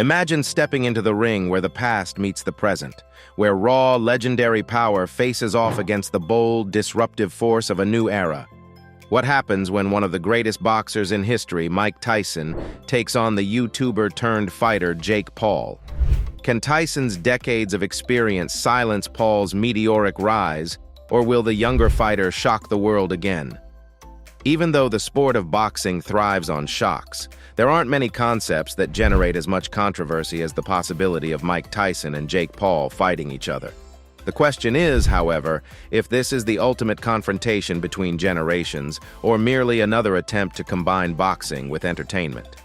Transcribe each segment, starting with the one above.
Imagine stepping into the ring where the past meets the present, where raw, legendary power faces off against the bold, disruptive force of a new era. What happens when one of the greatest boxers in history, Mike Tyson, takes on the YouTuber-turned-fighter Jake Paul? Can Tyson's decades of experience silence Paul's meteoric rise, or will the younger fighter shock the world again? Even though the sport of boxing thrives on shocks, there aren't many concepts that generate as much controversy as the possibility of Mike Tyson and Jake Paul fighting each other. The question is, however, if this is the ultimate confrontation between generations or merely another attempt to combine boxing with entertainment.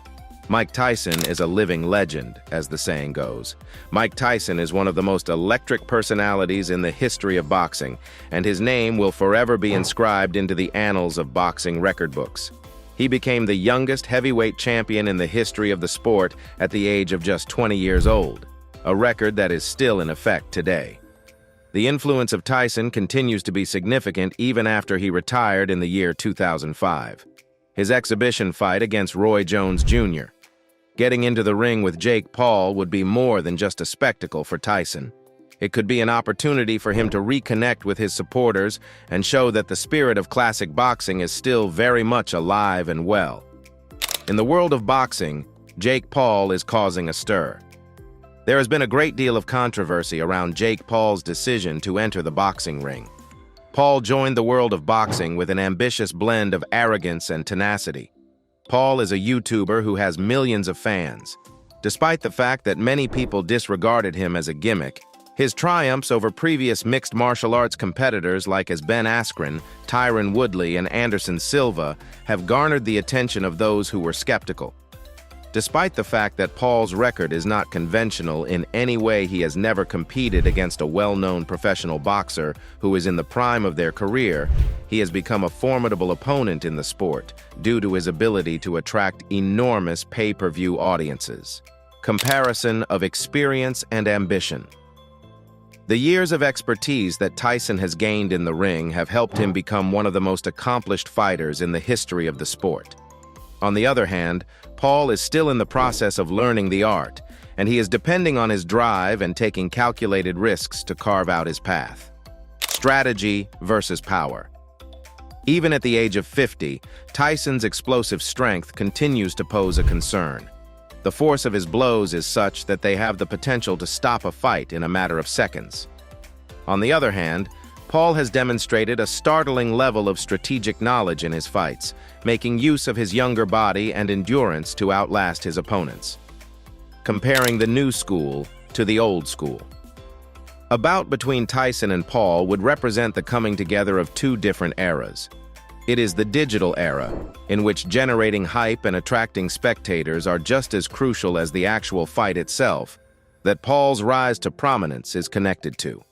Mike Tyson is a living legend, as the saying goes. Mike Tyson is one of the most electric personalities in the history of boxing, and his name will forever be inscribed into the annals of boxing record books. He became the youngest heavyweight champion in the history of the sport at the age of just 20 years old, a record that is still in effect today. The influence of Tyson continues to be significant even after he retired in the year 2005. His exhibition fight against Roy Jones Jr. Getting into the ring with Jake Paul would be more than just a spectacle for Tyson. It could be an opportunity for him to reconnect with his supporters and show that the spirit of classic boxing is still very much alive and well. In the world of boxing, Jake Paul is causing a stir. There has been a great deal of controversy around Jake Paul's decision to enter the boxing ring. Paul joined the world of boxing with an ambitious blend of arrogance and tenacity. Paul is a YouTuber who has millions of fans. Despite the fact that many people disregarded him as a gimmick, his triumphs over previous mixed martial arts competitors like Ben Askren, Tyron Woodley, and Anderson Silva have garnered the attention of those who were skeptical. Despite the fact that Paul's record is not conventional in any way, he has never competed against a well-known professional boxer who is in the prime of their career. He has become a formidable opponent in the sport due to his ability to attract enormous pay-per-view audiences. Comparison of experience and ambition. The years of expertise that Tyson has gained in the ring have helped him become one of the most accomplished fighters in the history of the sport. On the other hand, Paul is still in the process of learning the art, and he is depending on his drive and taking calculated risks to carve out his path. Strategy versus power. Even at the age of 50, Tyson's explosive strength continues to pose a concern. The force of his blows is such that they have the potential to stop a fight in a matter of seconds. On the other hand, Paul has demonstrated a startling level of strategic knowledge in his fights, making use of his younger body and endurance to outlast his opponents. Comparing the new school to the old school. A bout between Tyson and Paul would represent the coming together of two different eras. It is the digital era, in which generating hype and attracting spectators are just as crucial as the actual fight itself, that Paul's rise to prominence is connected to.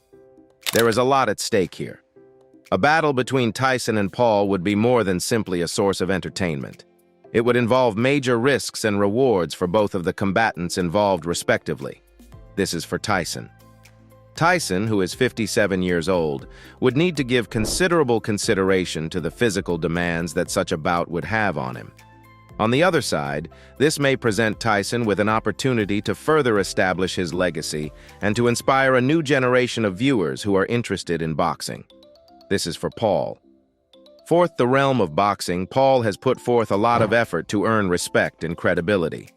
There is a lot at stake here. A battle between Tyson and Paul would be more than simply a source of entertainment. It would involve major risks and rewards for both of the combatants involved respectively. This is for Tyson. Tyson, who is 57 years old, would need to give considerable consideration to the physical demands that such a bout would have on him. On the other side, this may present Tyson with an opportunity to further establish his legacy and to inspire a new generation of viewers who are interested in boxing. This is for Paul. Fourth, the realm of boxing, Paul has put forth a lot of effort to earn respect and credibility.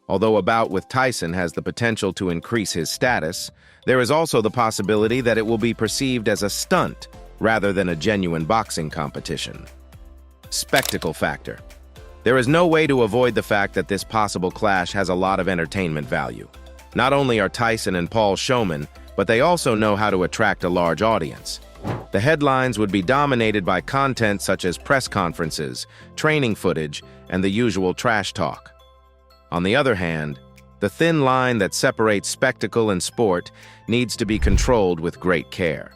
Although a bout with Tyson has the potential to increase his status, there is also the possibility that it will be perceived as a stunt rather than a genuine boxing competition. Spectacle factor. There is no way to avoid the fact that this possible clash has a lot of entertainment value. Not only are Tyson and Paul showmen, but they also know how to attract a large audience. The headlines would be dominated by content such as press conferences, training footage, and the usual trash talk. On the other hand, the thin line that separates spectacle and sport needs to be controlled with great care.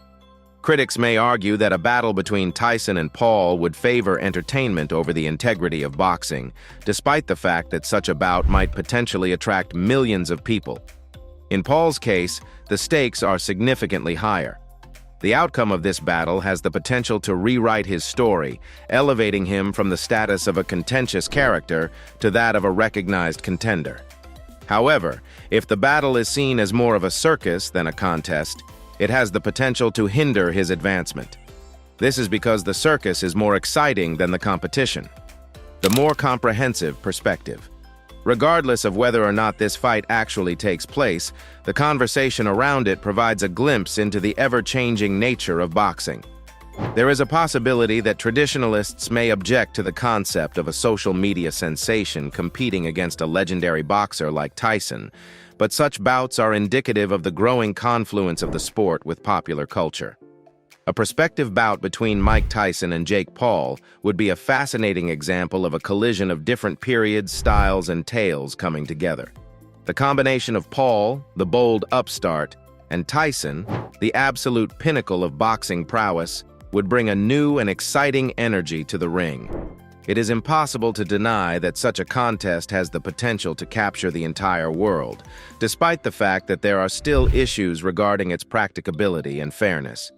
Critics may argue that a battle between Tyson and Paul would favor entertainment over the integrity of boxing, despite the fact that such a bout might potentially attract millions of people. In Paul's case, the stakes are significantly higher. The outcome of this battle has the potential to rewrite his story, elevating him from the status of a contentious character to that of a recognized contender. However, if the battle is seen as more of a circus than a contest, it has the potential to hinder his advancement. This is because the circus is more exciting than the competition. The more comprehensive perspective. Regardless of whether or not this fight actually takes place, the conversation around it provides a glimpse into the ever-changing nature of boxing. There is a possibility that traditionalists may object to the concept of a social media sensation competing against a legendary boxer like Tyson, but such bouts are indicative of the growing confluence of the sport with popular culture. A prospective bout between Mike Tyson and Jake Paul would be a fascinating example of a collision of different periods, styles, and tales coming together. The combination of Paul, the bold upstart, and Tyson, the absolute pinnacle of boxing prowess, would bring a new and exciting energy to the ring. It is impossible to deny that such a contest has the potential to capture the entire world, despite the fact that there are still issues regarding its practicability and fairness.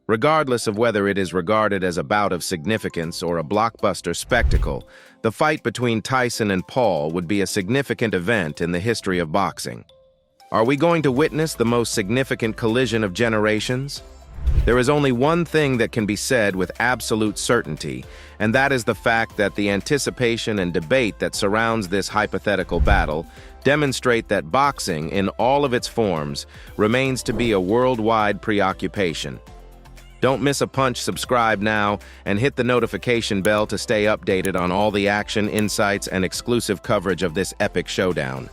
Regardless of whether it is regarded as a bout of significance or a blockbuster spectacle, the fight between Tyson and Paul would be a significant event in the history of boxing. Are we going to witness the most significant collision of generations? There is only one thing that can be said with absolute certainty, and that is the fact that the anticipation and debate that surrounds this hypothetical battle demonstrate that boxing, in all of its forms, remains to be a worldwide preoccupation. Don't miss a punch, subscribe now, and hit the notification bell to stay updated on all the action, insights, and exclusive coverage of this epic showdown.